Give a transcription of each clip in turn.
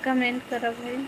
Comment करो भाई।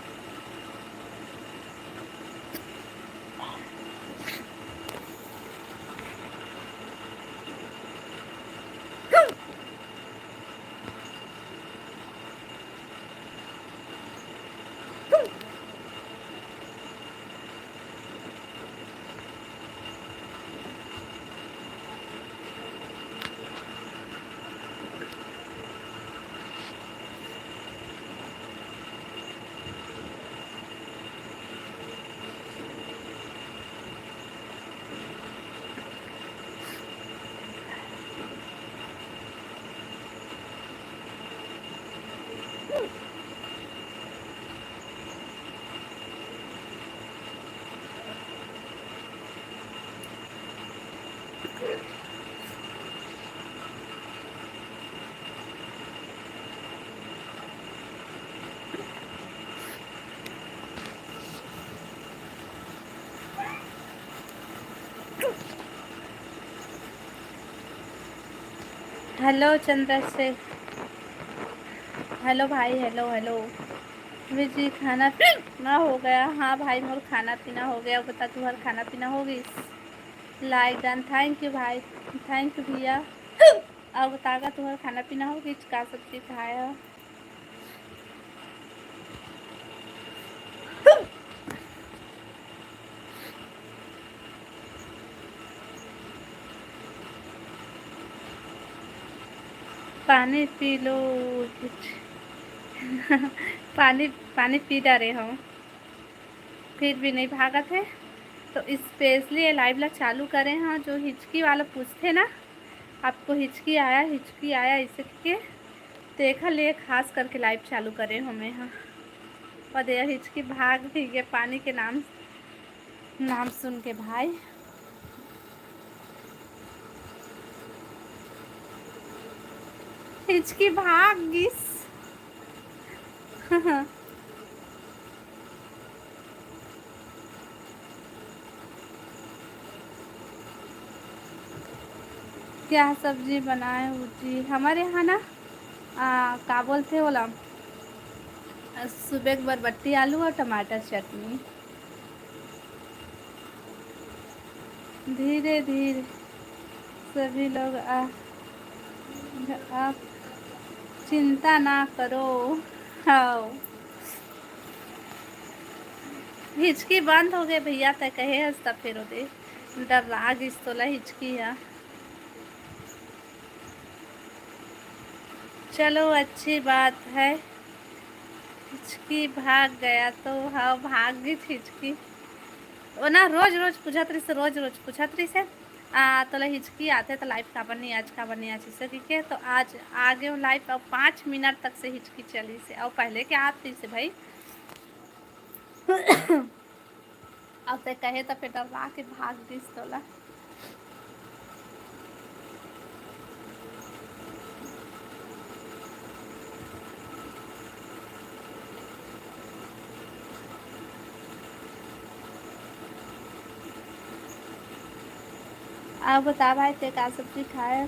Hello Chandrashekhar, hello भाई, हेलो हेलो। जी खाना पीना हो गया? हाँ भाई मोर खाना पीना हो गया। बता तुम्हारा खाना पीना हो गई? लाइक डन, थैंक यू भाई, थैंक यू भैया। अब बतागा तुम्हारा खाना पीना हो गई? का सब्जी खाया? पानी पी लो। पानी पानी पी डाले हम, फिर भी नहीं भागा थे। तो स्पेशली ये लाइव ला चालू करें हैं। जो हिचकी वाला पूछते ना, आपको हिचकी आया इसे के देखा ले, खास करके लाइव चालू करें हमें। हाँ, और ये हिचकी भाग भी गए पानी के नाम सुन के भाई। हिचकी भाग गिस। क्या सब्जी बनाए हो जी? हमारे यहाँ ना का बोलते बोला, सुबह बरबट्टी आलू और टमाटर चटनी। धीरे धीरे सभी लोग आप चिंता ना करो। हाँ, हिचकी बंद हो गए भैया, तय कहे हंसता फिर दे डर लाग इस तोला हिचकी है। चलो अच्छी बात है, हिचकी भाग गया तो। हाँ भाग गई थी हिचकी। वो ना रोज रोज पूछत रही से, रोज रोज पूछत रही से तो हिचकी आते तो लाइव का बनी आज, का बनी आज इससे ठीक है। तो आज आगे वो लाइव अब 5 मिनट तक से हिचकी चली से, और पहले के आती से भाई। अब तो कहे तो फिर डरा के भाग दिस तोला। अब बता भाई ते का सब्जी खाए।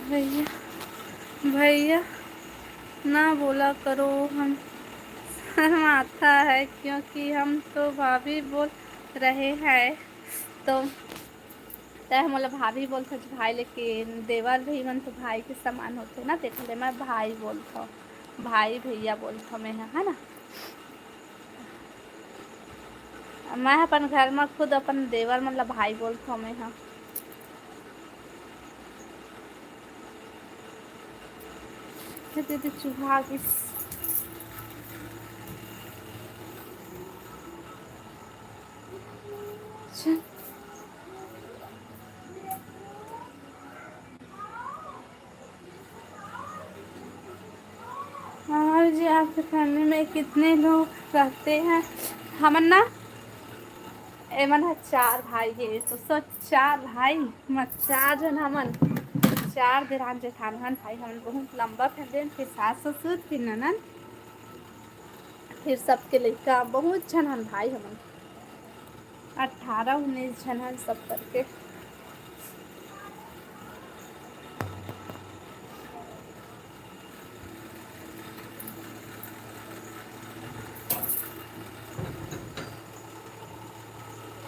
भैया भैया ना बोला करो, हम शर्माता है क्योंकि हम तो भाभी बोल रहे हैं। तो मतलब भाभी बोलते भाई, लेकिन देवर भी मन तो भाई के समान होते ना, देख ले मैं भाई बोलता, भाई भैया बोलता मैं, है ना। मैं अपन घर में खुद अपन देवर मतलब भाई बोलता मैं। हाँ दीदी चूहा की हाँ जी, आपके फैमिली में कितने लोग रहते हैं। हमन ना एमन है 4 भाई है, तो सोच 4 भाई मत 4 जन हमन, 4 देरान जेठान भाई हमन, बहुत लंबा फैमिली। फिर सास ससुर, फिर ननद, फिर सबके लड़का, बहुत जन हन भाई हमन, 18-19 जन हन सब करके।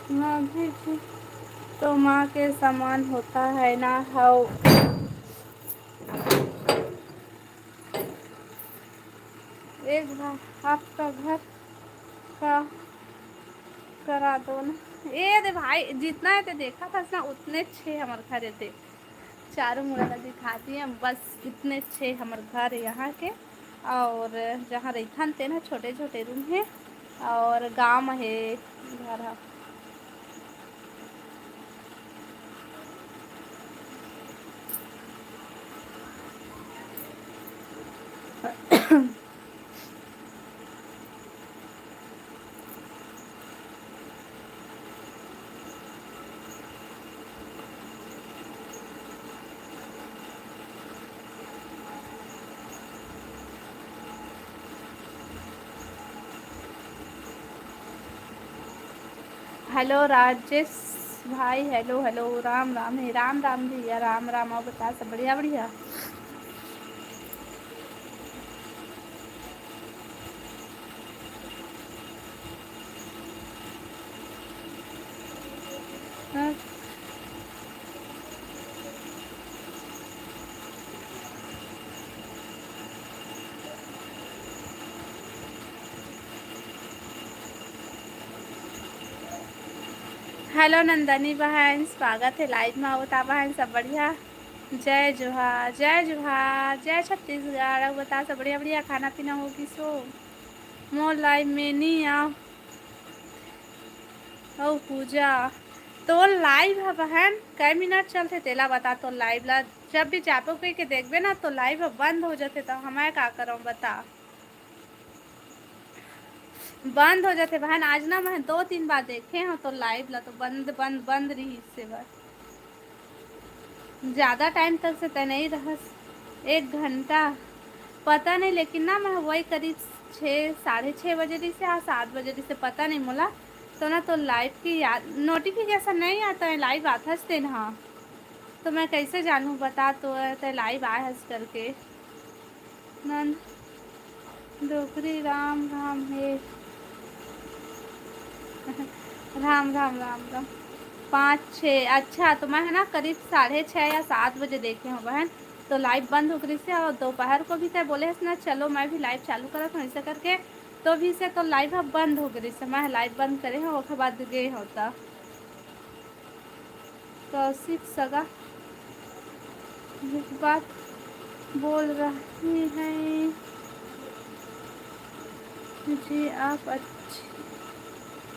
हाँ भी तो माँ के समान होता है ना। हो एक बार आपका घर का करा दो ना। ये दे भाई, जितना है ते देखा था ना उतने 6 हमारे घर थे, चारों मुड़ा दिखाती हैं बस। इतने 6 हमारे घर यहाँ के, और जहाँ रहथन थे ना छोटे छोटे रूम है, और गाँव में है घर। हेलो राजेश भाई, हेलो हेलो, राम राम है, राम राम भैया, राम राम। और बता सब बढ़िया बढ़िया। हाँ। हेलो नंदनी बहन, स्वागत है लाइव में। बता बहन सब बढ़िया। जय जोहार, जय जोहार, जय छत्तीसगढ़। अब बता सब बढ़िया बढ़िया, खाना पीना होगी सो मोर लाइव में नहीं आओ। ओ पूजा, तो लाइव है बहन, कई मिनट चलते तेला बता। तो लाइव ला जब भी चापो कोई के देखबे ना तो लाइव बंद हो जाते, तो हमें का करो बता। बंद हो जाते बहन। आज ना मैं 2-3 बार देखे हैं तो लाइव ला तो बंद बंद बंद रही इससे बस। ज़्यादा टाइम तक से तय नहीं रह। 1 घंटा पता नहीं, लेकिन ना मैं वही करीब 6 साढ़े 6 बजे रही से 7 बजे रही से पता नहीं मोला। तो ना तो लाइव की याद नोटिफिकेशन नहीं आता है, लाइव आता हंसते ना। तो मैं कैसे जानूँ, बता तो लाइव आए हंस करके। नंद डोकरी राम राम है। राम राम राम राम। 5 6 अच्छा, तो मैं है ना करीब 6:30 या 7 बजे देखे हूँ बहन। तो लाइव बंद हो गई से, और दोपहर को भी तय बोले ना चलो मैं भी लाइव चालू करा था ऐसा करके। तो भी से तो लाइव अब बंद हो गई से, मैं लाइव बंद करे हैं उसके बाद गए होता। कौशिक सगा एक बात बोल रही हैं जी, आप अच्छी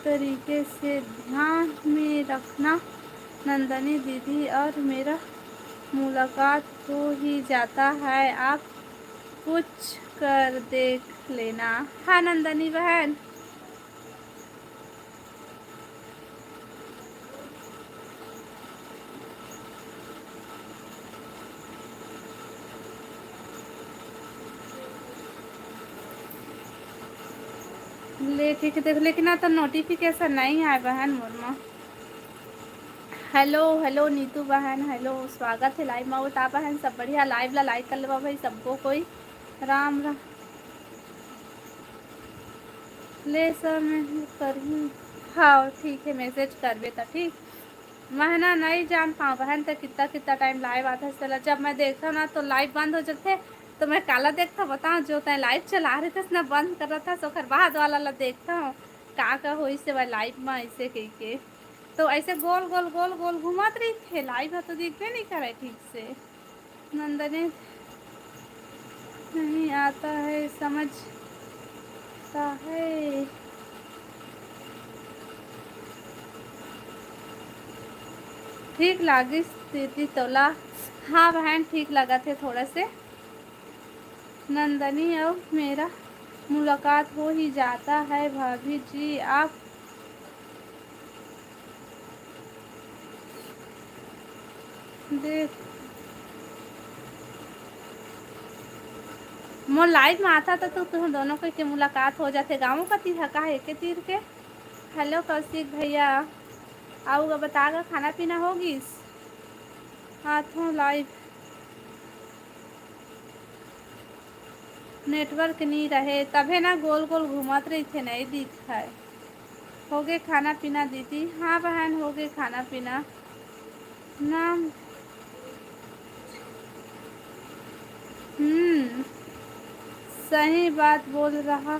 तरीके से ध्यान में रखना। नंदनी दीदी और मेरा मुलाकात हो ही जाता है, आप कुछ कर देख लेना। हाँ नंदनी बहन। ले ठीक है, देख लेकिन ना तो नोटिफिकेशन नहीं आए बहन मुर्मा। हेलो हेलो नीतू बहन, हेलो स्वागत है लाइव में। बता बहन सब बढ़िया, लाइव ला लाइक कर लेवा भाई सबको कोई। राम राम। ले सर मैं करूँ। हाँ ठीक है, मैसेज कर बेटा ठीक। मैं ना नहीं जान पाऊँ बहन तो कितना कितना टाइम लाइव आता है चला। जब मैं देखता हूँ ना तो लाइव बंद हो जाते। तो मैं काला देखता बताऊँ जो तय लाइव चला रहे थे ना बंद कर रहा था, तो फिर बाद वाला ला देखता हूँ का हो इसे भाई लाइव में ऐसे कह के। तो ऐसे गोल गोल गोल गोल घुमात रही थे लाइव है तो दिखते नहीं करे ठीक से। नंदनी नहीं आता है समझता है। ठीक लागी स्थिति तोला। हाँ बहन ठीक लगा थे थोड़ा से। नंदनी और मेरा मुलाकात हो ही जाता है भाभी जी, आप देख। मोर लाइव में आता था तो तुम दोनों के मुलाकात हो जाते। गाँव का तीर हका है के तीर के। हेलो कौशिक भैया, आऊगा बतागा खाना पीना होगी। हाथों लाइव नेटवर्क नहीं रहे तभी ना गोल गोल घूमत रही थे नहीं दिख है। हो गए खाना पीना दीदी। हाँ बहन हो गए खाना पीना। नाम सही बात बोल रहा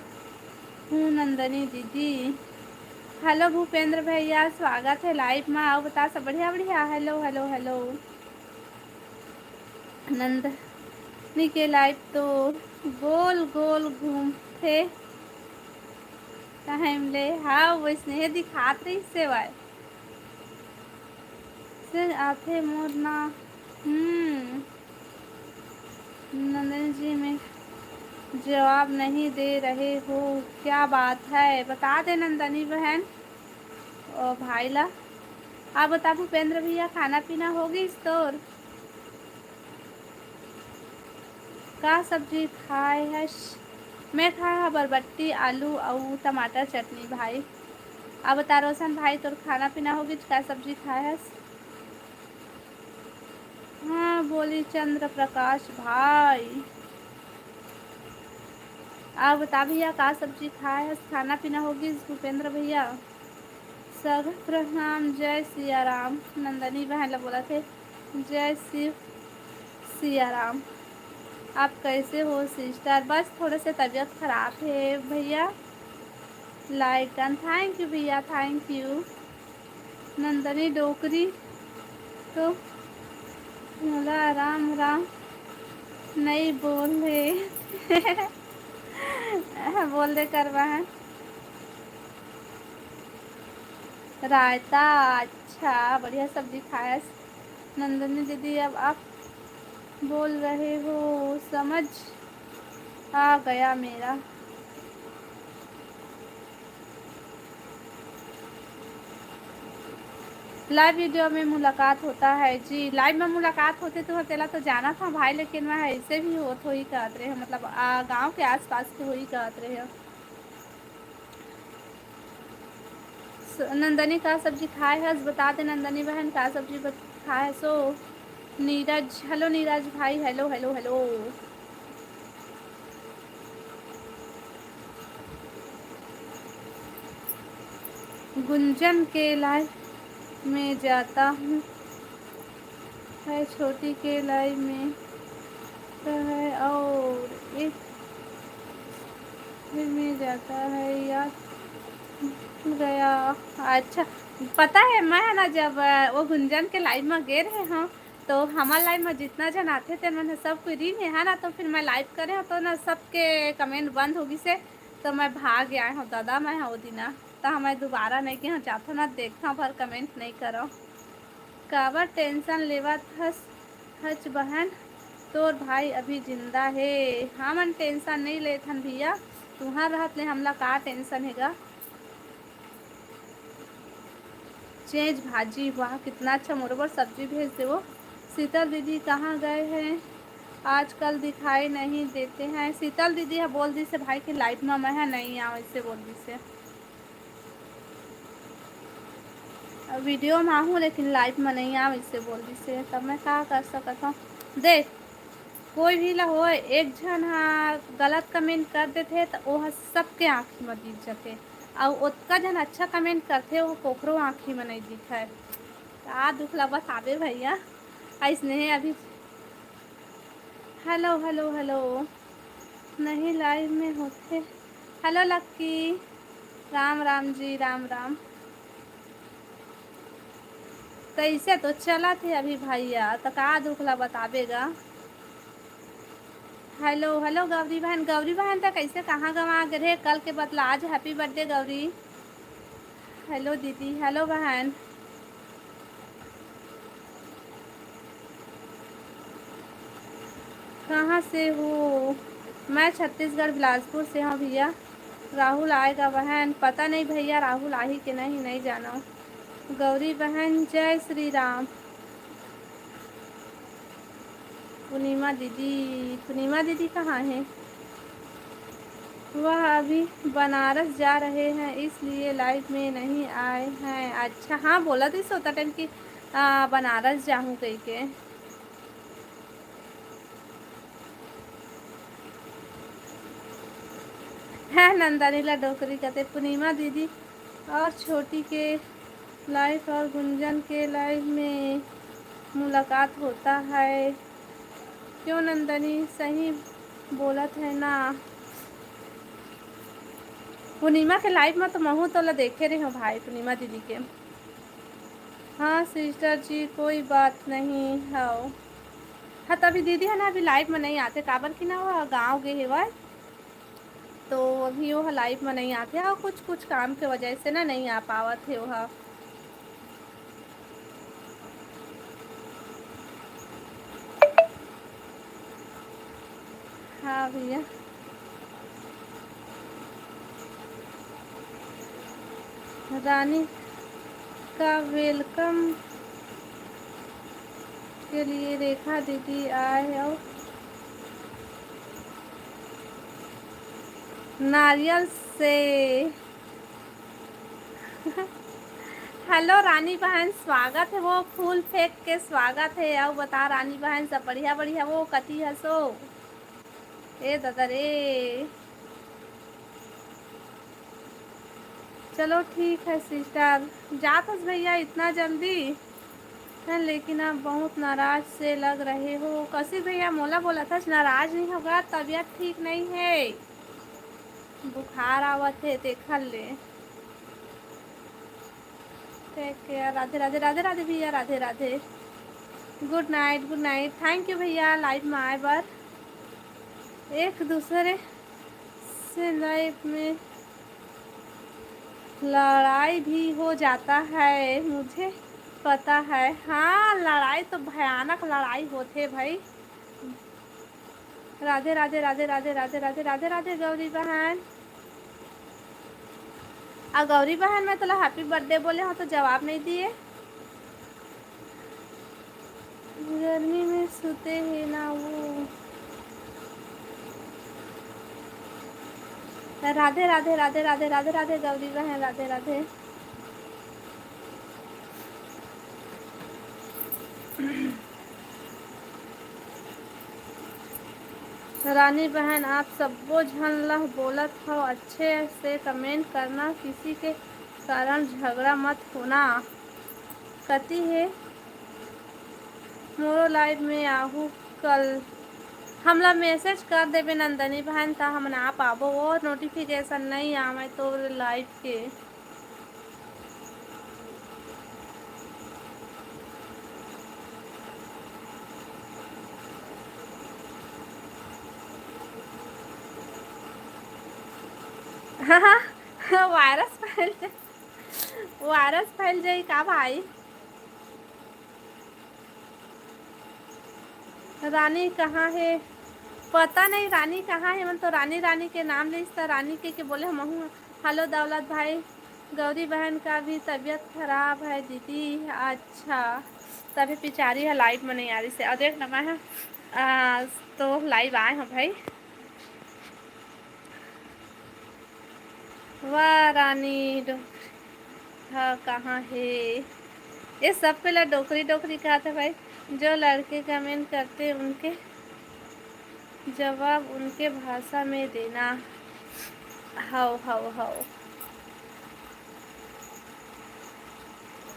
हूँ नंदनी दीदी। हेलो भूपेंद्र भैया, स्वागत है लाइव में। आओ बता सब बढ़िया बढ़िया। Hello hello hello. नंदनी के लाइव तो गोल गोल घूमते टाइम ले। हाँ वो स्नेह दिखात रही से वाय से आते मोर ना। नंदनी जी में जवाब नहीं दे रहे हो, क्या बात है बता दे नंदनी बहन और भाई ला। आप बता भूपेंद्र भैया खाना पीना होगी इस तोर का सब्जी खाए है। मैं खाया बरबट्टी आलू और टमाटर चटनी भाई। अब बता रोशन भाई तोर खाना पीना होगी क्या सब्जी खाए है। हाँ बोली चंद्र प्रकाश भाई। आप बता भैया का सब्जी खाए है, खाना पीना होगी भूपेंद्र भैया। सर प्रणाम, जय सिया राम। नंदनी बहन लोग बोला थे जय शिव सिया राम। आप कैसे हो सिस्टर। बस थोड़े से तबीयत ख़राब है भैया। लाइक डन, थैंक यू भैया थैंक यू। नंदनी डोकरी तो बोला राम राम नहीं बोल रहे। बोल दे करवा है रायता। अच्छा बढ़िया सब्जी खाया। नंदनी दीदी अब आप बोल रहे हो समझ आ गया मेरा। लाइव वीडियो में मुलाकात होता है जी, लाइव में मुलाकात होते तो तेला तो जाना था भाई, लेकिन मैं ऐसे भी हो तो ही कहत रहे हैं, मतलब गांव के आसपास के हो ही कहत रहे हैं। नंदनी का सब्जी खाए है, बता दे नंदनी बहन का सब्जी खाए है। सो नीरज, हेलो नीरज भाई, हेलो हेलो हेलो। गुंजन के लाइव में जाता हूँ है, छोटी के लाइव में तो है, और एक में जाता है यार गया। अच्छा, पता है मैं ना जब वो गुंजन के लाइव में गए रहे हाँ, तो हमारे लाइव में जितना जन आते थे मैंने सब कोई री है ना, तो फिर मैं लाइव करे हूँ तो ना सबके कमेंट बंद होगी से, तो मैं भाग आया हूँ दादा, मैं हो दिना तो हमें दोबारा नहीं कि चाहता ना देखता पर कमेंट नहीं करो। काबर टेंशन लेवत हस हच बहन, तोर भाई अभी जिंदा है। हाँ मन टेंशन नहीं लेथन भैया, तुम्हार रहत ले हमला का टेंशन हैगा। चेंज भाजी, वाह कितना अच्छा, मोरबर सब्जी भेज दे वो। शीतल दीदी कहाँ गए हैं, आजकल दिखाई नहीं देते हैं। शीतल दीदी है बोल दी से भाई की लाइफ में मैं है नहीं आओ, इससे बोल दी से वीडियो में आहूँ लेकिन लाइफ में नहीं आओ, इससे बोल दी से, तब मैं क्या कर सकता हूँ। देख कोई भी ला हो, एक जन हाँ गलत कमेंट कर देते तो वो सबके आँखी में दिख जाते, और उतना जन अच्छा कमेंट करते वो कोकरो आँखी में नहीं दिखा। क्या दुख लगा बताबे भैया, ऐसने अभी। हेलो हेलो हेलो, नहीं लाइव में होते। हेलो लक्की, राम राम जी, राम राम। कैसे तो चला थे अभी भैया, तो का दुख ला बताबेगा। हेलो हेलो गौरी बहन, गौरी बहन तो कैसे कहाँ गवा गए कल के बदला आज, हैप्पी बर्थडे गौरी। हेलो दीदी, हेलो बहन। कहाँ से हो, मैं छत्तीसगढ़ बिलासपुर से हूँ भैया। राहुल आएगा बहन, पता नहीं भैया राहुल आई कि नहीं, नहीं जाना। गौरी बहन जय श्री राम। पूर्णिमा दीदी, पूर्णिमा दीदी कहाँ है। वह अभी बनारस जा रहे हैं इसलिए लाइव में नहीं आए हैं। अच्छा हाँ बोला थी सोता टाइम कि बनारस जाऊँ कहीं के। है नंदानीला डोकरी कहते। पूर्णिमा दीदी और छोटी के लाइव और गुंजन के लाइव में मुलाकात होता है क्यों नंदनी, सही बोलत है ना। पूर्णिमा के लाइव में तो महू तो देखे रहे हो भाई पूर्णिमा दीदी के। हाँ सिस्टर जी कोई बात नहीं है। हाँ तभी दीदी है ना अभी लाइव में नहीं आते, काबर की ना वो गाँव गए हुआ, तो अभी वो लाइव में नहीं आते और कुछ कुछ काम के वजह से ना नहीं आ पावत है वह। हाँ भैया, रानी का वेलकम के लिए रेखा दीदी आए और नारियल से। हेलो रानी बहन, स्वागत है, वो फूल फेंक के स्वागत है। आओ बता रानी बहन सब बढ़िया बढ़िया, वो कथी हसो ए दादा रे। चलो ठीक है सिस्टर, जात हस भैया इतना जल्दी है, लेकिन आप बहुत नाराज से लग रहे हो। कसी भैया मोला बोला था नाराज नहीं होगा, तबीयत ठीक नहीं है, बुखार आवत है देखल ले। टेक केयर, राधे राधे राधे राधे भैया, Radhe Radhe, good night good night. Thank U भैया लाइव में आए बार। एक दूसरे से लाइफ में लड़ाई भी हो जाता है, मुझे पता है। हाँ लड़ाई तो भयानक लड़ाई होते भाई। राधे राधे राधे राधे राधे राधे राधे राधे गौरी बहन। गौरी बहन मैं तो हैप्पी बर्थडे बोले हो तो जवाब नहीं दिए। गर्मी में सोते हैं ना वो। राधे राधे राधे राधे राधे राधे गौरी बहन, राधे राधे। रानी बहन आप सबको झन लह बोलत हो, अच्छे से कमेंट करना, किसी के कारण झगड़ा मत होना। कती है मोरो लाइव में आहू कल, हमला मैसेज कर देवे नंदनी बहन ता हम ना पाबो, वो नोटिफिकेशन नहीं आवे तो लाइव के। वायरस फैल जाए, वायरस फैल जाए का भाई। रानी कहाँ है, पता नहीं रानी कहाँ है, मन तो रानी रानी के नाम ले रानी के बोले हम हूँ। हेलो दौलत भाई, गौरी बहन का भी तबीयत खराब है दीदी। अच्छा तभी पिचारी है लाइव में नहीं आ रही से, और देख नमा है तो लाइव आए हैं भाई। वाह रानी हाँ कहाँ है, ये सब पहले डोकरी डोकरी कहा था भाई। जो लड़के कमेंट करते उनके जवाब उनके भाषा में देना। हाउ हाउ हाउ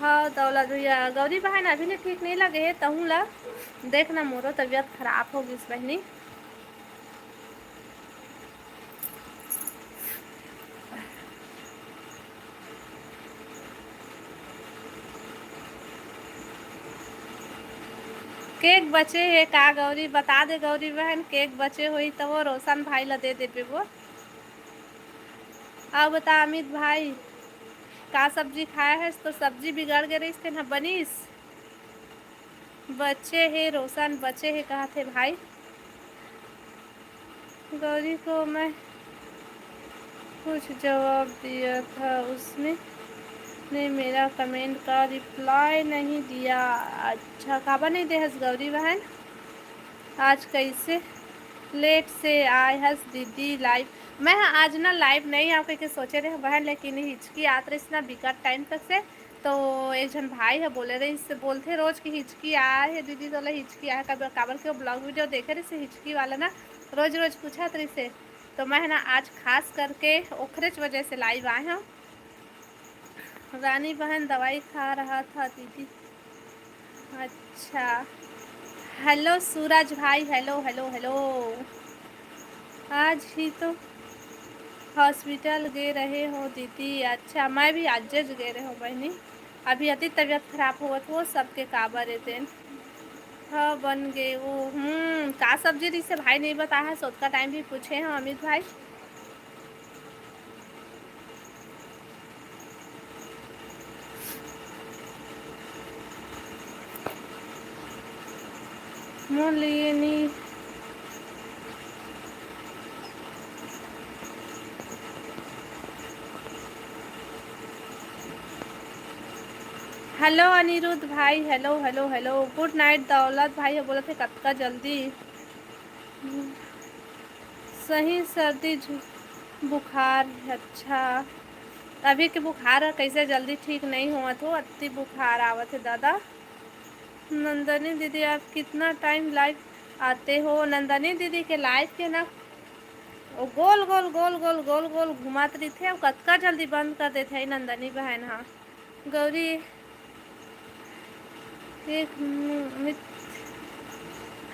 हाँ दौलत भैया, गौरी बहन अभी ने ठीक नहीं लगे है तहूँ ला देखना, मोरो तबीयत खराब होगी इस बहनी। केक बचे है का गौरी, बता दे गौरी बहन, केक बचे हुई तो वो रोशन भाई ला दे दे वो। अब बता अमित भाई का सब्जी खाया है, तो सब्जी बिगड़ गए रही ना बनीस। बच्चे है रोशन, बच्चे है कहा थे भाई। गौरी को मैं कुछ जवाब दिया था, उसने ने मेरा कमेंट का रिप्लाई नहीं दिया। अच्छा काबा नहीं दे हस गौरी बहन, आज कैसे लेट से आए हस दीदी लाइव। मैं आज ना लाइव नहीं आओ के सोचे रहे बहन, लेकिन हिचकी आत रही ना बिकट टाइम तक से, तो एक जन भाई है बोले रहे, इससे बोलते रोज की हिचकी आए है दीदी, तो हिचकी आए काबर के ब्लॉग वीडियो देखे रही से हिचकी वाला ना रोज रोज पूछा रही से, तो मैं ना आज खास करके ओखरेज वजह से लाइव आए हैं। रानी बहन दवाई खा रहा था दीदी। अच्छा हेलो सूरज भाई, हेलो हेलो हेलो। आज ही तो हॉस्पिटल गए रहे हो दीदी। अच्छा मैं भी आज गए रहे हो बहनी, अभी अति तबीयत खराब हुआ तो वो सबके काबर रहते। हाँ बन गए वो, का सब्जी रही से भाई नहीं बताया, सोच का टाइम भी पूछे हैं अमित भाई। मोल लिए नहीं। हेलो अनिरुद्ध भाई, hello hello hello, good night दौलत भाई बोले थे कब का जल्दी। सही सर्दी बुखार। अच्छा अभी के बुखार कैसे जल्दी ठीक नहीं हुआ तो अति बुखार आवत है दादा। नंदनी दीदी आप कितना टाइम लाइव आते हो, नंदनी दीदी के लाइव के ना गोल गोल गोल गोल गोल गोल घुमाते रही थे, कतका जल्दी बंद कर देते है नंदनी बहन। हाँ गौरी एक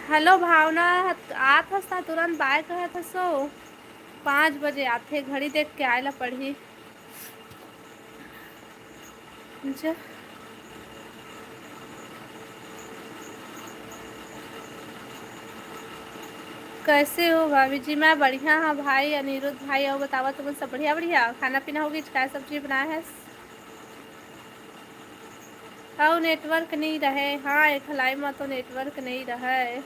हेलो भावना, आत हस था तुरंत बाय कहे था सो 5 बजे आते, घड़ी देख के आए ला पढ़ी। कैसे हो भाभी जी, मैं बढ़िया हाँ भाई अनिरुद्ध भाई, और बतावा तुम सब बढ़िया बढ़िया, खाना पीना होगी, क्या सब्जी बनाया है। हाँ नेटवर्क नहीं रहे, हाँ एक हलाई में तो नेटवर्क नहीं रहे।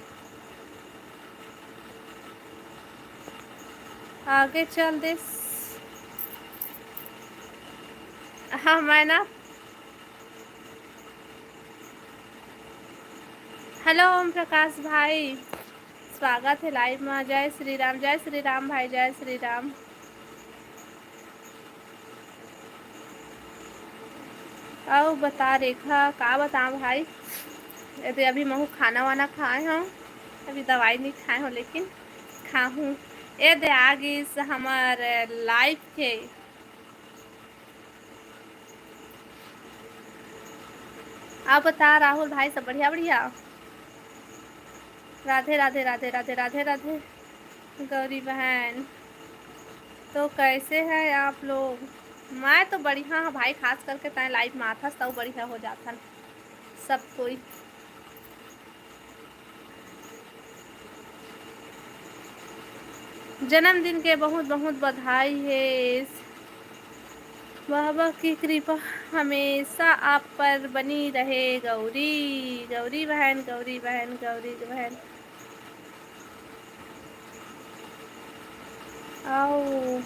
आगे चल दे। हाँ मैं ना हेलो ओम प्रकाश भाई, स्वागत है लाइव में। जय श्री राम भाई, जय श्री राम। आओ बता रेखा, का बता भाई। यदि अभी महू खाना वाना खाए हूँ, अभी दवाई नहीं खाए हूँ लेकिन खाऊँ। ये दे आगे हमार लाइफ के। आप बता राहुल भाई, सब बढ़िया बढ़िया। राधे राधे राधे राधे राधे राधे। गौरी बहन, तो कैसे हैं आप लोग? मैं तो बढ़िया हूँ भाई, खास करके तय लाइफ में आता सब बढ़िया हो जाता सब कोई। जन्मदिन के बहुत बहुत बधाई है। बाबा की कृपा हमेशा आप पर बनी रहे। गौरी, गौरी बहन, गौरी बहन, गौरी बहन। आओ,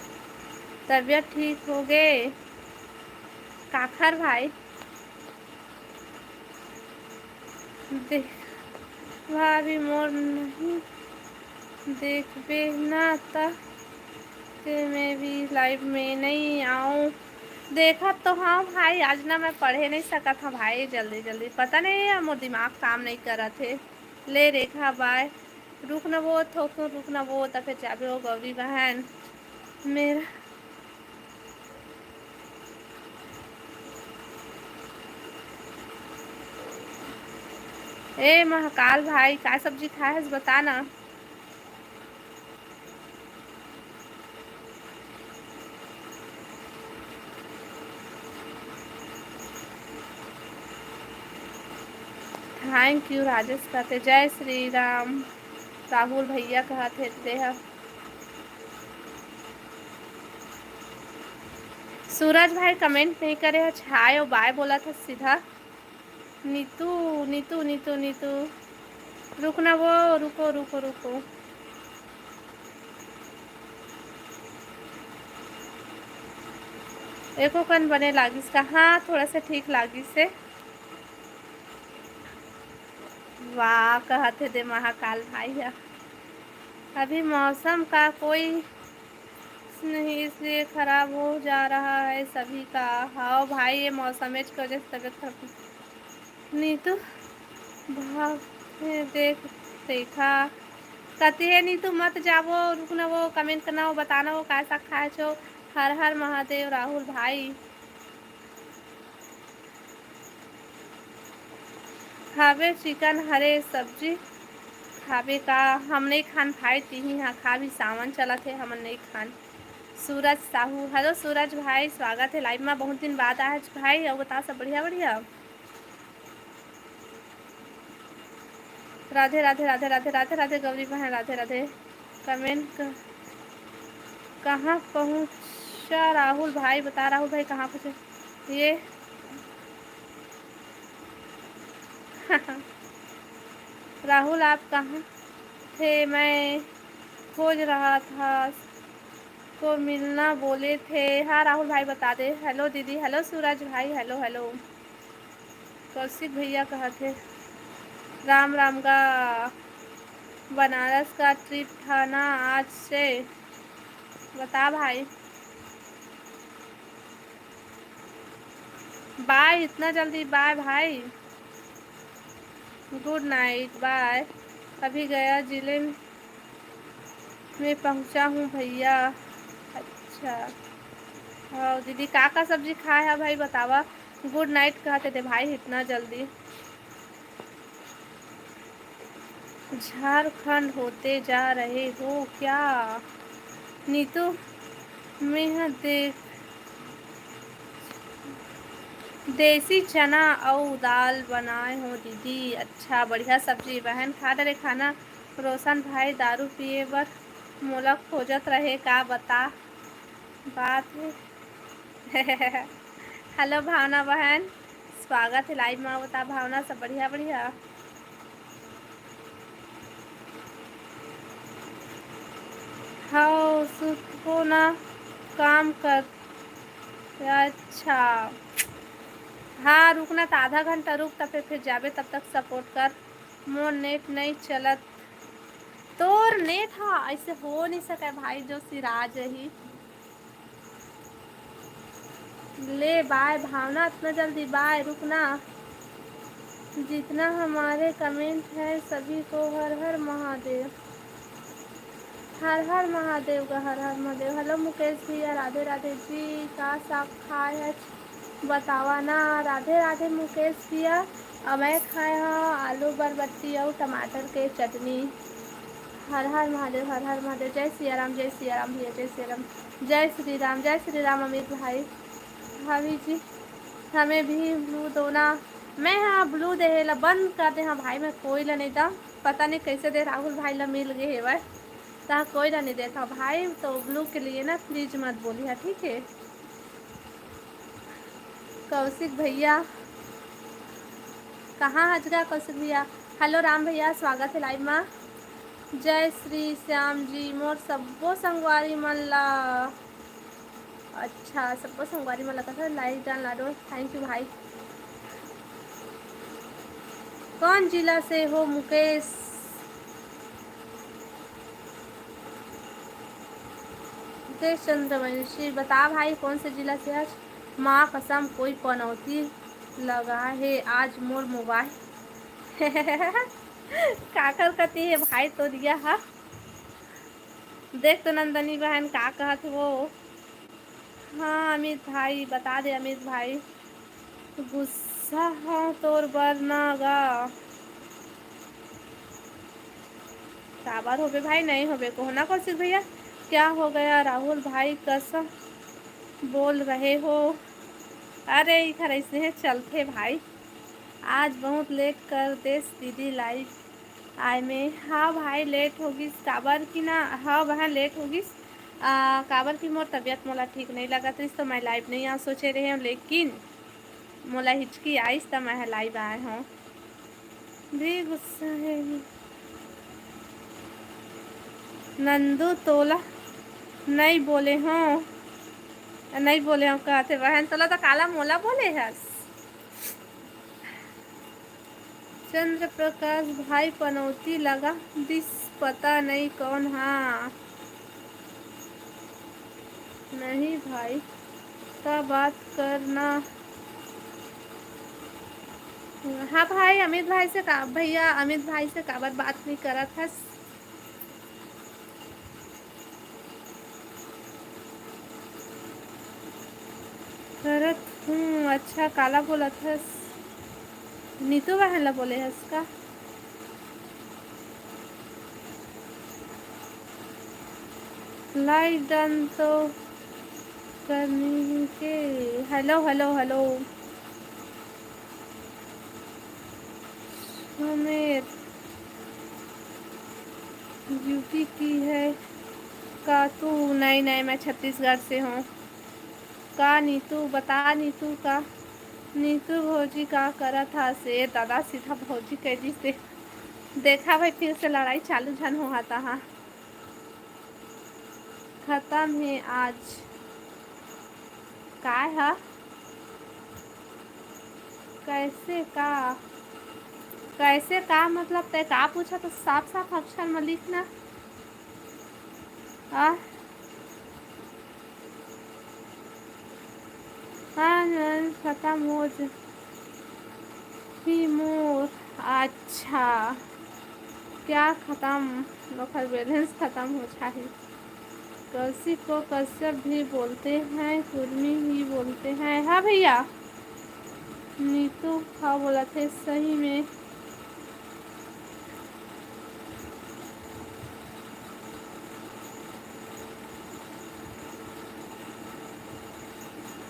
तबीयत ठीक हो गए काखर भाई? देख भाभी मोर नहीं देखबे ना ता के मैं भी लाइव में नहीं आऊँ। देखा तो हाँ भाई, आज ना मैं पढ़े नहीं सका था भाई जल्दी जल्दी, पता नहीं है मोर दिमाग काम नहीं कर रहा थे। ले रेखा बाय। रुक न वो थोक, रुक न वो तो फिर जाबे हो गौरी बहन मेरा। ए महाकाल भाई, का सब्जी खाए है बता ना। थैंक यू राजेश कहते, जय श्री राम। राहुल भैया कहते थे हम। सूरज भाई कमेंट नहीं करे है, छाए और बाय बोला था सीधा। नीतू नीतू नीतू नीतू, रुकना वो, रुको रुको रुको। एको कन बने लागिस का, हाँ थोड़ा सा ठीक लागिस से। वाह कहते दे महाकाल भाई है। अभी मौसम का कोई नहीं, इसलिए खराब हो जा रहा है सभी का। हाँ भाई, ये मौसम की वजह से तबियत खराब। नीतू भाव देख देखा कहती है नीतू मत जावो, रुकना वो कमेंट करना, वो बताना वो कैसा खाए छो। हर हर महादेव राहुल भाई। खावे चिकन हरे सब्जी खावे का, हम नहीं खान भाई तीही हाँ खा भी सावन चला थे हम नहीं खान। सूरज साहू, हेलो सूरज भाई, स्वागत है लाइव में, बहुत दिन बाद आया भाई। और बता सब बढ़िया बढ़िया। राधे राधे राधे राधे राधे राधे गौरी बहन, राधे राधे। कमेंट कहाँ पहुँचा राहुल भाई, बता राहुल भाई कहाँ पहुँचे ये। राहुल आप कहाँ थे? मैं खोज रहा था को मिलना बोले थे। हाँ राहुल भाई बता दे। हेलो दीदी, हेलो सूरज भाई, हेलो हेलो। कौशिक भैया कहाँ थे? राम राम का बनारस का ट्रिप था ना आज से, बता भाई। बाय, इतना जल्दी बाय भाई? गुड नाइट बाय। अभी गया जिले में पहुंचा हूँ भैया। अच्छा, हाँ दीदी का सब्जी खाया है भाई बतावा। गुड नाइट कहते थे भाई इतना जल्दी। झारखंड होते जा रहे हो क्या नीतू? मैं देसी चना और दाल बनाए हो दीदी। अच्छा बढ़िया सब्जी बहन, खा डरे खाना। रोशन भाई दारू पिए बर मोला खोजत रहे का बता बात है। हेलो भावना बहन, स्वागत है लाइव में, बता भावना सब बढ़िया बढ़िया। हाँ सुको ना काम कर। अच्छा हाँ रुकना तो आधा घंटा रुक, तब फिर जाबे तब तक सपोर्ट कर। मोर नेट नहीं चलत। तोर नेट हा ऐसे हो नहीं सके भाई, जो सिराज रही। ले बाय भावना, इतना जल्दी बाय, रुकना। जितना हमारे कमेंट है सभी को हर हर महादेव। हर हर महादेव का हर हर महादेव। हेलो मुकेश भैया, राधे राधे जी। का साग खाए है बतावा ना। राधे राधे मुकेश भैया। मैं खाए हाँ आलू बरबट्टी और टमाटर के चटनी। हर हर महादेव, हर हर महादेव। जय सिया राम, जय सिया राम भैया, जय सिया राम। जय श्री राम, जय श्री राम अमित भाई। भाभी जी हमें भी ब्लू दो ना। मैं हाँ ब्लू दे ला बंद कर दे। हाँ भाई मैं कोई ला नहीं था, पता नहीं कैसे दे राहुल भाई ला मिल गए है भाई। तो कोई ला नहीं देता भाई, तो ब्लू के लिए ना प्लीज मत बोली है, ठीक है। कौशिक भैया कहाँ हज गया कौशिक भैया। हेलो राम भैया, स्वागत है लाइव में। जय श्री श्याम जी मोर सबो संगवारी मन ला। अच्छा सबको संगवारी मन लगा था लाइव डाल लाडो, थैंक यू भाई। कौन जिला से हो मुकेश। मुकेश चंद्रवंशी, बता भाई कौन से जिला से। आज माँ कसम कोई पनौती लगा है आज मोर मोबाइल। काकर कती है भाई तो दिया हा। देख तो नंदनी बहन का कहत वो। हाँ अमित भाई बता दे अमित भाई। गुस्सा हाँ तोर बर ना गा। काबर होबे भाई, नहीं होबे को ना कौशिक भैया। क्या हो गया राहुल भाई, कैसा बोल रहे हो। अरे इधर ऐसे है चलते भाई। आज बहुत लेट कर देस दीदी लाइव आए में। हाँ भाई लेट होगी काबर की ना। हाँ बहन लेट होगी काबर की मोर तबीयत मोला ठीक नहीं लगा तो मैं लाइव नहीं आ सोचे रहे हूँ, लेकिन मोला हिचकी आईस तो मैं लाइव आए हूँ। भी गुस्सा है नंदू तोला नहीं बोले हों। नहीं बोले हम कहते बहन तोला तो काला मोला बोले है। चंद्र प्रकाश भाई पनौती लगा दिस पता नहीं कौन। हाँ नहीं भाई का बात करना। हाँ भाई अमित भाई से का भैया अमित भाई से काबर बात नहीं करा था। करत हूँ अच्छा काला बोला था। नीतू बहन ला बोले है इसका। लाइक डन तो करने के। हेलो हेलो हेलो हमें ड्यूटी की है का तू। नहीं नहीं मैं छत्तीसगढ़ से हूँ। का नीतू बता नीतू का। नीतू भौजी का करा था से दादा सीधा भौजी कैदी से। देखा भाई फिर से लड़ाई चालू झन हुआ था। हाँ खत्म है आज का है। कैसे का कैसे का मतलब तय का पूछा तो साफ साफ अक्षर में लिखना। हाँ हाँ खत्म हो ही मोर। अच्छा क्या खत्म लोकल बैलेंस खत्म हो जाए। कौशिक को कश्यप भी बोलते हैं कुर्मी ही बोलते हैं। हाँ भैया नीतू हाँ बोला थे सही में।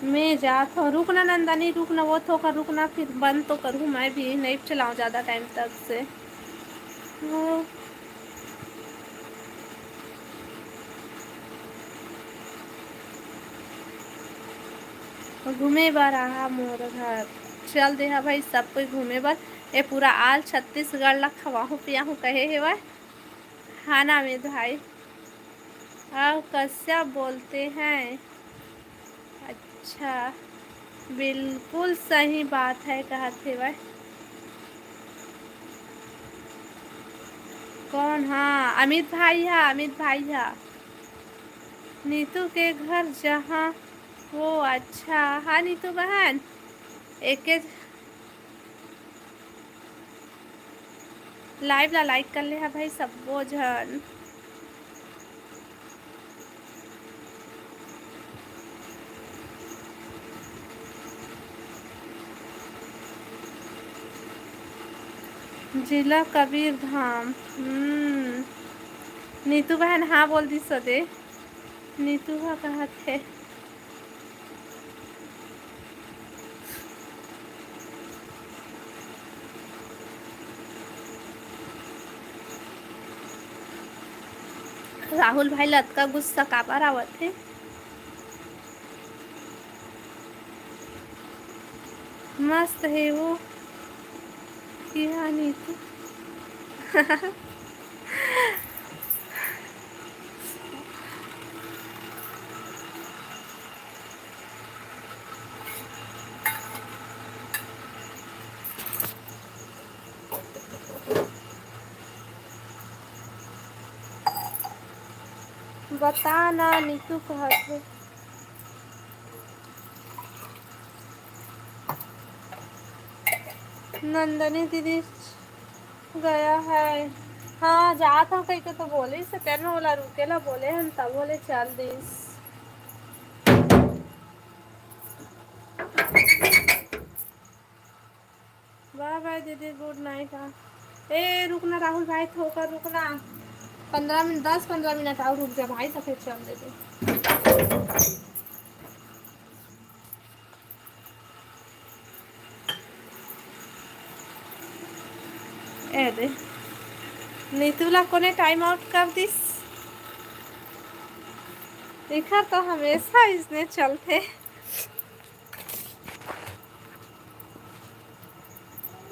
मैं जात हूँ, रुकना नंदनी रुकना, वो थोड़ा रुकना फिर बंद तो करूँ, मैं भी नहीं चलाऊँ ज़्यादा टाइम तक से। वो घूमे बार रहा मोर घर। चल दे हा भाई सब कोई घूमे बार। ये पूरा आल छत्तीसगढ़ ला खवाहूँ पियाहूँ कहे है वह। हाँ ना में भाई अब कश्यप बोलते हैं। अच्छा बिल्कुल सही बात है कहते वह। कौन? हाँ, अमित भाई है, अमित भाई है। नीतू के घर जहाँ। वो अच्छा। हाँ नीतू बहन। एक लाइव ला लाइक कर ले है भाई सब वो जन। जिला कबीर धाम। नीतू बहन हाँ बोल दी सदे। नीतू का कहा थे। राहुल भाई लत का गुस्सा काबर आवत थे। मस्त है वो। किया नीतू। बता ना नीतू कहत। नंदनी दीदी गया है। हाँ जा था कहीं के तो बोले से तेरे बोला रुकेला बोले हम तब बोले चल दिस। बाय बाय दीदी गुड नाइट। ए रुकना राहुल भाई थोकर रुकना। 15 मिनट 10-15 मिनट और रुक जा भाई तो फिर चल दे दे। ए दे नीतूला कोने टाइम आउट कर दिस। देखा तो हमेशा इसने चलते।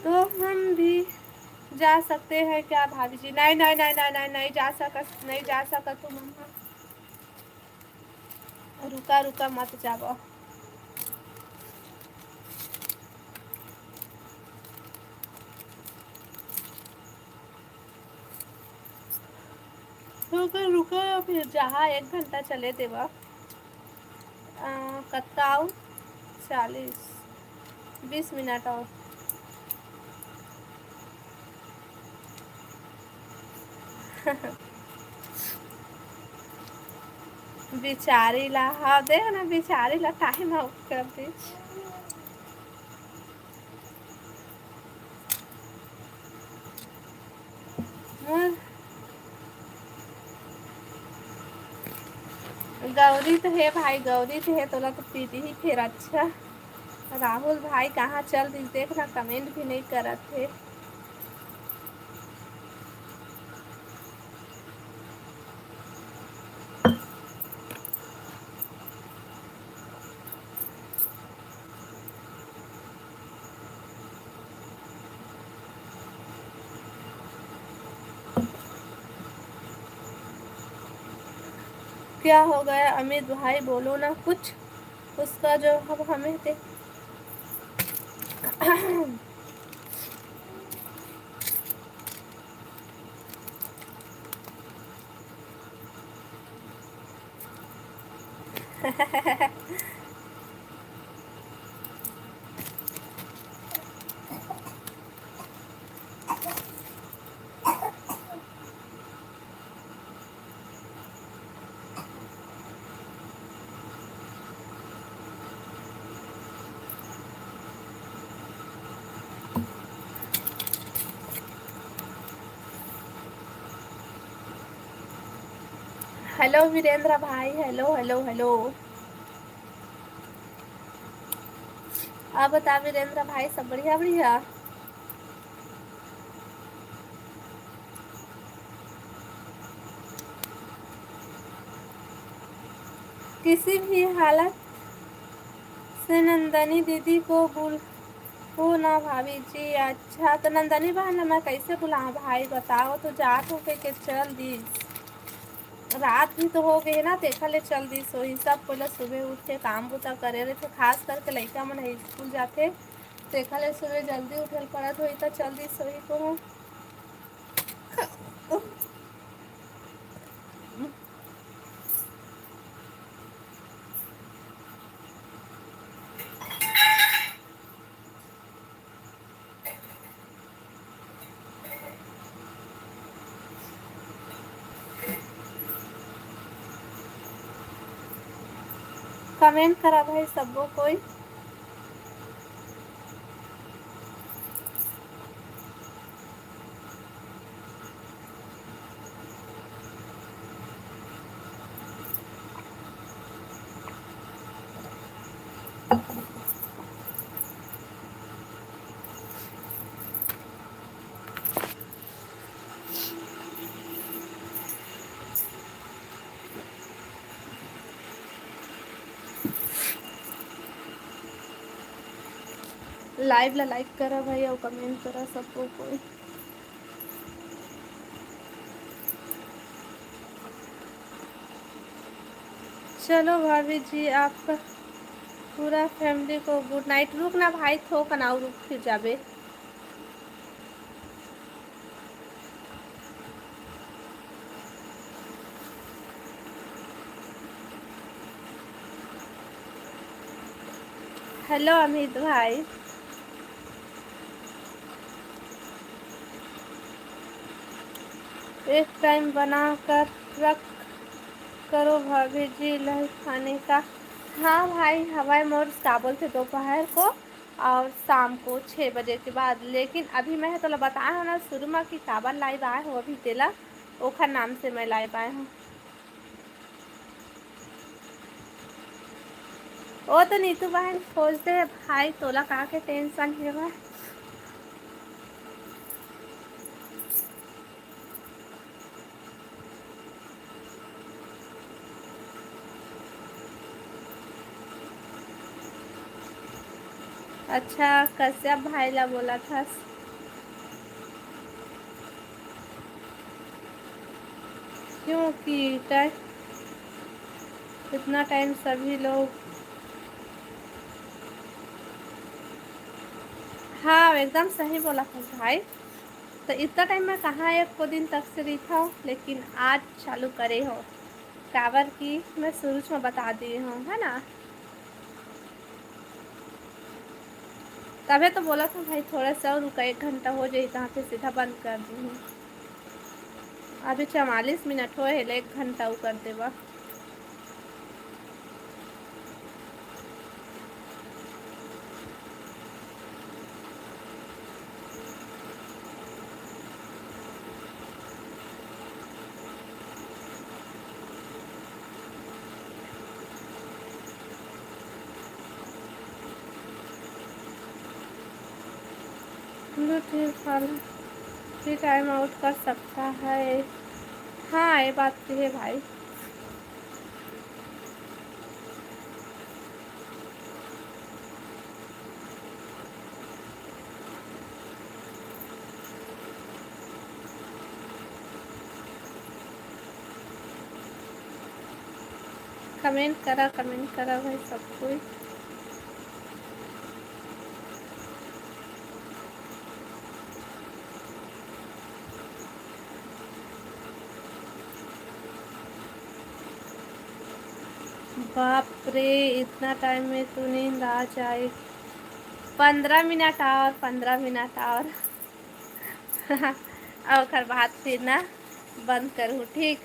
तो हम भी जा सकते हैं क्या भाभी जी? नहीं नहीं नहीं नहीं नहीं नहीं जा सकत, नहीं जा सकत तुम। रुका रुका मत जाओ। रुका रुका फिर जहाँ 1 घंटा चले देवा। कत्ता आओ 40-20 मिनट और। बिचारी ला हाँ दे ना बिचारी ला टाइम आउट कर दी। गौरी तो है भाई, गौरी तो है तोला तो पीती ही फिर अच्छा। राहुल भाई कहाँ चल दी देखना, कमेंट भी नहीं करत थे। क्या हो गया अमित भाई बोलो ना कुछ। उसका जो हम हमें थे। हेलो वीरेंद्र भाई, हेलो हेलो हेलो। आप बता वीरेंद्र भाई सब बढ़िया बढ़िया। किसी भी हालत से नंदनी दीदी को भूल हो ना भाभी जी। अच्छा तो नंदनी बहन मैं कैसे बुलाऊं भाई बताओ तो। जा तो के चल दी। रात भी तो हो गई ना देखा ले चल दी सो ही सब पहले सुबह उठ के काम बुता करे रहे थे, खास करके लड़का मन है स्कूल जाते। देखा ले सुबह जल्दी उठल पड़त हुई तो चल दी सोई को। कमेंट करा भाई सबको कोई। लाइव ला लाइक करा भाई और कमेंट करा सबको कोई। चलो भाभी जी आपका पूरा फैमिली को गुड नाइट। रुक ना भाई थो कनाऊ रुक फिर जाबे। हेलो अमित भाई। एक टाइम बना कर रख करो भाभी जी लंच खाने का। हाँ भाई हवाई मोर क्या बोलते दोपहर को और शाम को 6 बजे के बाद। लेकिन अभी मैं तो बताया हूँ ना शुरू में कि काबर लाइव आए हो अभी तेला ओखर नाम से मैं लाइव आए हूँ। ओ तो नीतू बहन खोज दे भाई तोला का के टेंशन है। अच्छा कश्यप भाई ला बोला था। क्योंकि टाइम इतना टाइम सभी लोग। हाँ एकदम सही बोला था भाई। तो इतना टाइम मैं कहाँ एक को दिन तक से रही था लेकिन आज चालू करे हो टावर की मैं शुरू में बता दी हूँ है ना। तभी तो बोला था भाई थोड़ा सा और रुका 1 घंटा हो जाए तहाँ पे सीधा बंद कर दी हूँ। अभी 44 मिनट हो है 1 घंटा वो कर देवा। फिर टाइम आउट कर सकता है। हाँ ये बात तो है भाई। कमेंट करा भाई सब कोई। बाप रे इतना टाइम में तो नींद आ जाए। 15 मिनट और 15 मिनट और और खर बात फिर ना बंद करूँ ठीक।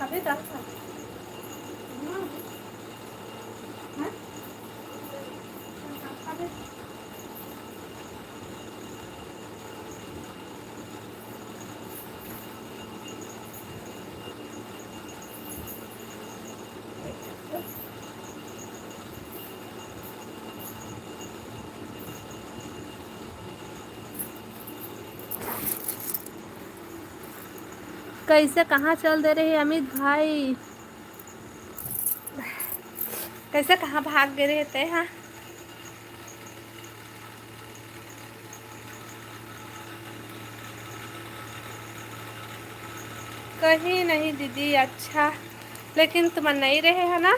अभी तक था। हाँ? अभी कैसे कहाँ चल दे रहे हैं अमित भाई? कैसे कहाँ भाग गए रहते हैं? कहीं नहीं दीदी। अच्छा, लेकिन तुम नहीं रहे है ना,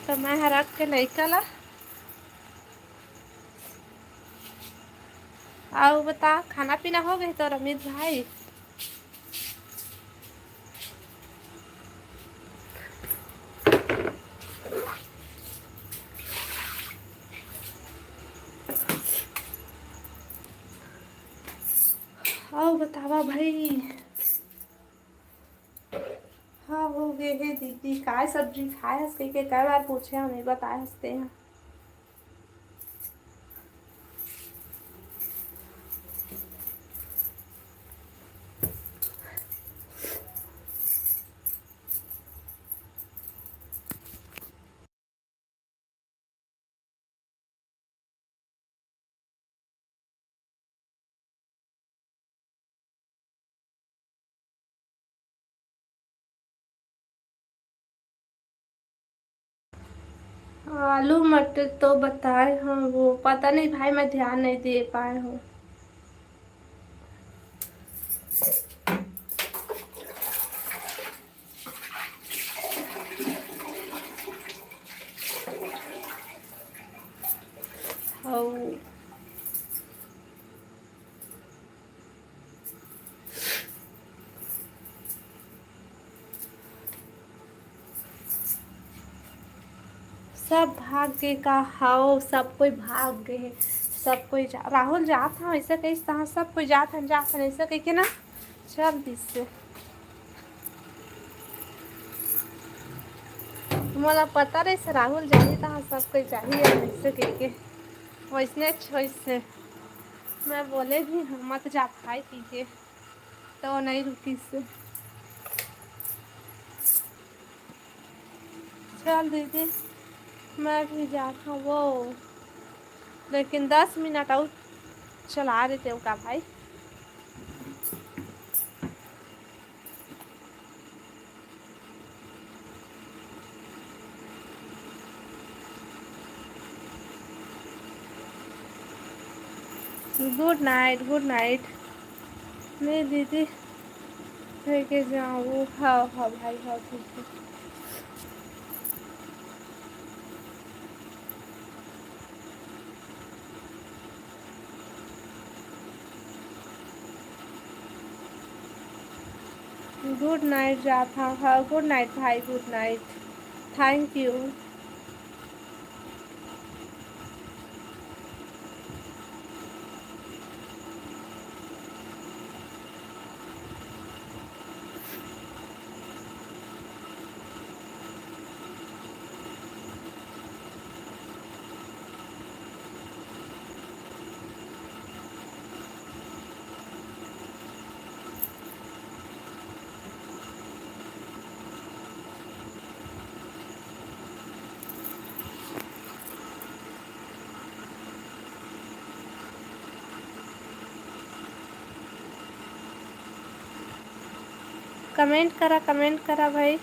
तो मैं रख के नहीं कला। आओ बता, खाना पीना हो गए तो रमित भाई? आओ बतावा भाई। हाँ हो गए है दीदी। काय सब्जी खाए हंस के कई बार पूछे हम नहीं बताए हंसते हैं। आलू मटर तो बताए हम, वो पता नहीं भाई, मैं ध्यान नहीं दे पाए हूँ। हाँ, सब भाग गए का? हाओ सब कोई भाग गए। सब कोई राहुल जात था ऐसा कही, सब कोई जात हन ऐसा कही के ना। चल दिस मोला पता रहे से राहुल जाही था, सब कोई चाहिए ऐसे कही के। वैसने वैसे मैं बोले भी मत जा भाई पीछे, तो नहीं रुकी से। चल दीदी, मैं भी जाता हूँ वो, लेकिन 10 मिनट और चला रहे थे का भाई। Good night, good night. नहीं दीदी लेके जाऊँ? हाँ हाँ भाई, हाँ ठीक है। गुड नाइट जाता। हाँ गुड नाइट भाई, good night. Thank U. Comment करा भाई।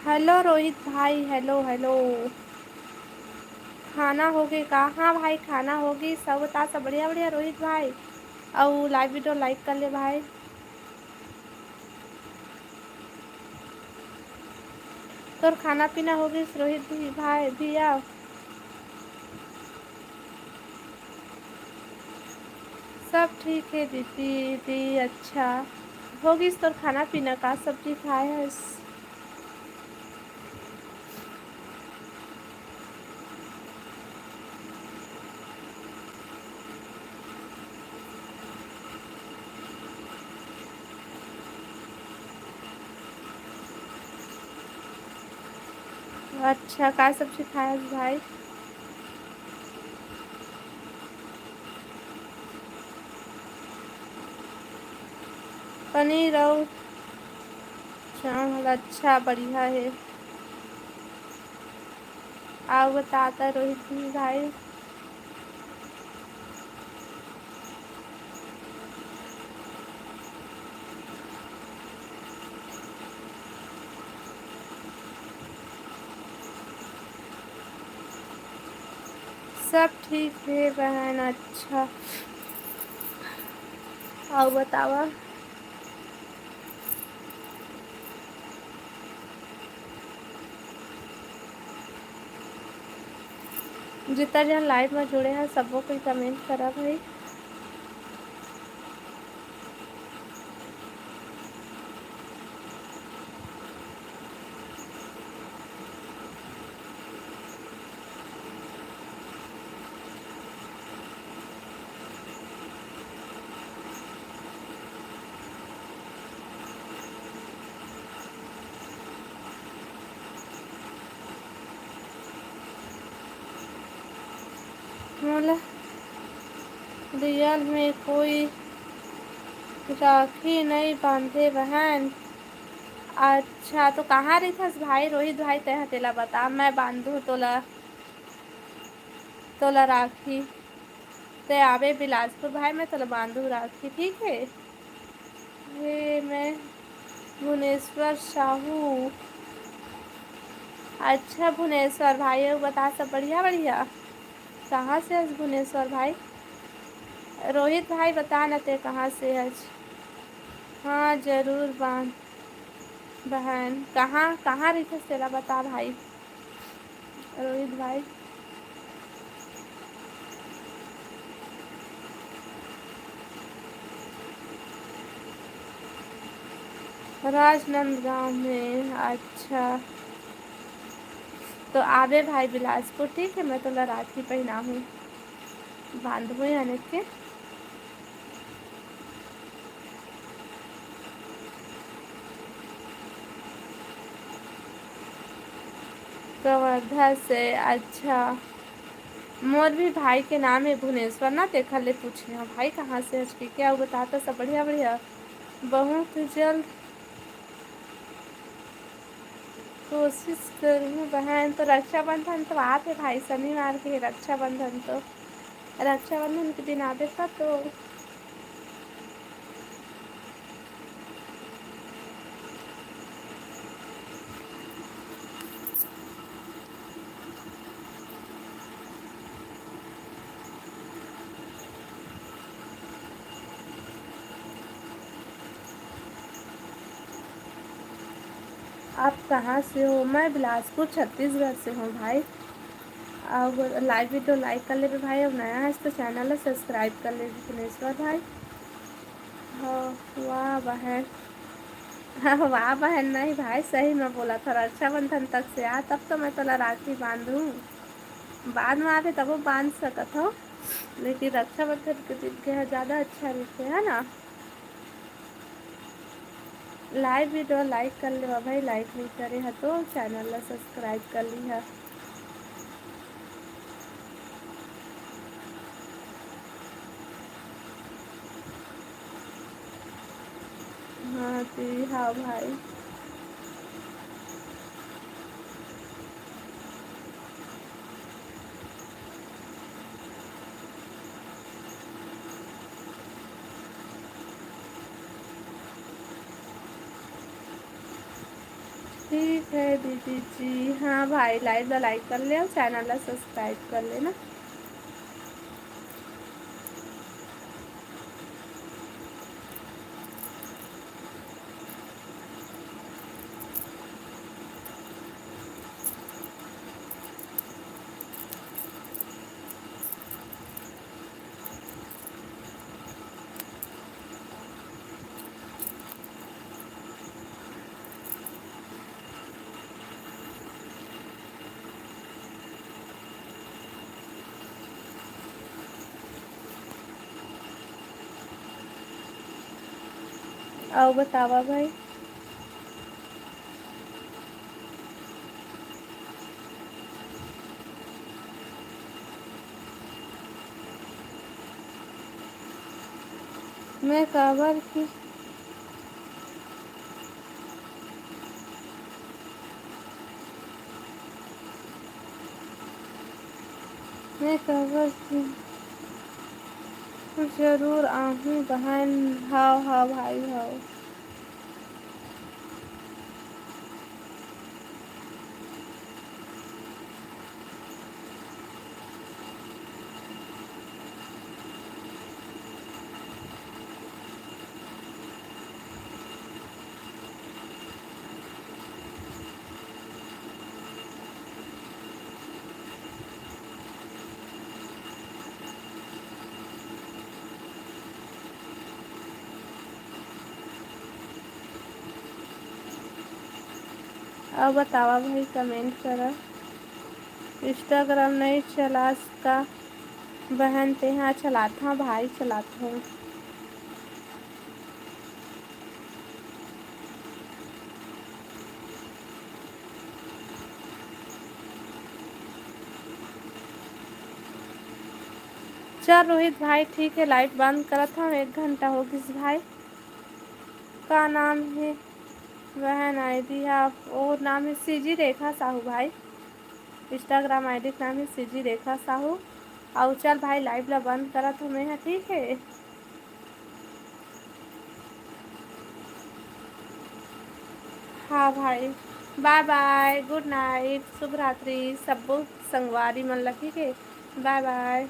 हेलो रोहित भाई, हेलो हेलो। खाना हो गई का? हाँ भाई खाना हो गई, सब बता, सब बढ़िया बढ़िया रोहित भाई। और लाइव वीडियो लाइक कर ले भाई। तोर खाना पीना हो गई रोहित भी भाई भैया? सब ठीक है दीदी दी, अच्छा। हो गई तोर खाना पीना, का सब्जी खाए है? अच्छा, का सब्जी खाया है भाई? पनीर और चावल, अच्छा बढ़िया है। आओ बताता रोहित भी भाई। सब ठीक है बहन, अच्छा। आओ बतावा। जितना जन लाइव में जुड़े हैं सबको कोई कमेंट करा भाई। मतलब रियल में कोई राखी नहीं बांधे बहन? अच्छा तो कहाँ रही थस भाई रोहित भाई? ते तेला बता, मैं बांधू तोला, तोला राखी। ते आवे बिलासपुर भाई, मैं तोला बांधू राखी, ठीक है? ये मैं भुवनेश्वर साहू। अच्छा भुवनेश्वर भाई, बता सब बढ़िया बढ़िया। कहाँ से है भुवनेश्वर भाई? रोहित भाई बता न ते कहाँ से है? हाँ जरूर बांध बहन। कहाँ कहाँ रही थी तेरा बता भाई रोहित भाई। राजनांदगांव में, अच्छा। तो आवे भाई बिलासपुर, ठीक है? मैं तो राखी पहना हूँ, बांधबो यानी के। कवर्धा से, अच्छा। मोर भी भाई के नाम है भुवनेश्वर ना, देखा ले पूछे हाँ भाई कहाँ से है क्या बताता, सब बढ़िया बढ़िया। बहुत जल्द कोशिश करूँ बहन। तो रक्षाबंधन तो आते भाई, शनिवार के रक्षाबंधन, तो रक्षाबंधन के दिन आते था तो। आप कहाँ से हो? मैं बिलासपुर छत्तीसगढ़ से हूँ भाई। अब लाइव वीडियो लाइक कर ले भाई, अब नया है तो चैनल है सब्सक्राइब कर ले भुवनेश्वर भाई। हाँ वाह बहन। हाँ वाह बहन नहीं भाई, सही में बोला था, रक्षाबंधन तक से आ तब तो मैं तोला राखी बांधूँ। बाद में आवे तब वो बांध सकत हो, लेकिन रक्षाबंधन के दिन के ज़्यादा अच्छा रहते है ना। लाइव वीडियो लाइक कर ले भाई, लाइक नहीं करे है तो चैनल ला सब्सक्राइब कर ली है। हाँ तो हाँ भाई। ठीक है दीदी जी। हाँ भाई, लाइव ला लाइक कर ले और चैनल ला सब्सक्राइब कर लेना। आओ बतावा भाई। मैं खबर की मैं खबर की जरूर आहूँ बहन। हाँ हाँ भाई हाँ। अब बतावा भाई, कमेंट करा। इंस्टाग्राम नहीं चला का बहन ते? हाँ चलाता हूँ भाई, चलाता हूँ। चल रोहित भाई ठीक है, लाइट बंद करा था, 1 घंटा हो गया भाई। का नाम है बहन आईडी? आप और नाम है सीजी रेखा साहू भाई। इंस्टाग्राम आईडी का नाम है सीजी रेखा साहू। आओ चल भाई, लाइव ला बंद करा था मैं। हाँ ठीक है। हाँ भाई, बाय बाय, गुड नाइट, शुभ रात्रि, सब संगवारी मन ला। ठीक है, बाय बाय।